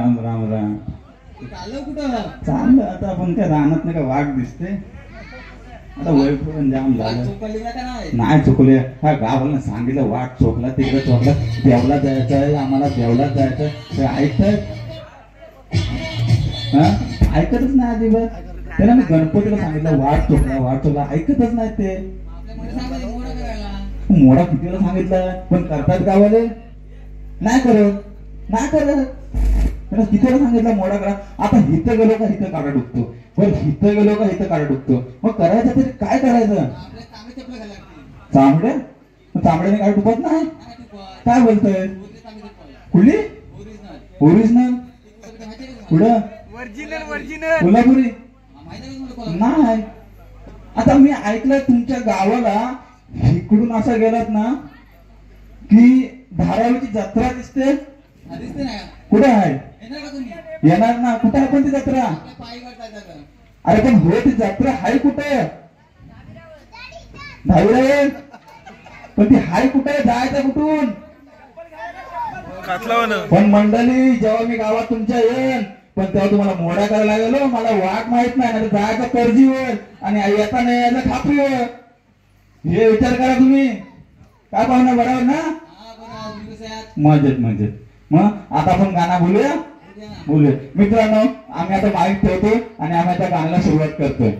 राम राम राम. चाललं कुठं? चाललं आता आपण काय राहणार नाही का वाट दिसते. आता वय पण जाम झालं. नाही चुकले. हा गावाला सांगितलं वाट चोकला तिकडे चोकला देवला जायचंय आम्हाला देवला जायचंय ऐकत हा ऐकतच नाही अजिबात. त्याला मी गणपतीला सांगितलं वाट चोकला ऐकतच नाही ते. मोडा कितीला सांगितलं पण करतात गावाले नाही करत कितीला सांगितलं मोडा करा. आता हिथं गेलो का हिथं काढा डुबतो पण हिथं गेलो का हिथं काढा डुबतो. मग करायचं तरी काय करायचं. चांबड्याने काय डुबत नाही. काय बोलतोय कुठली ओरिजिनल कुठं कोल्हापुरी नाही. आता मी ऐकलं तुमच्या गावाला इकडून असं गेलात ना की धारावीची जत्रा दिसते. कुठे आहे येणार ना. कुठे आहे पण ती जत्रा. अरे पण हो ती जत्रा आहे कुठे दहावीला पण ती हाय कुठे जायचं कुठून. पण मंडळी जेव्हा मी गावात तुमच्या येईन पण तेव्हा तुम्हाला मोडा करायला लागेल. मला वाट माहित नाही ना जायचं कर्जीवर आणि येता नाही यायचं खापरीवर. हे विचार करा तुम्ही काय पाहुणा बरोबर ना. मजेत मग आता आपण गाणं बोलूया मित्रांनो. आम्ही आता माईक ठेवतो आणि आम्ही आता गाण्याला सुरुवात करतोय.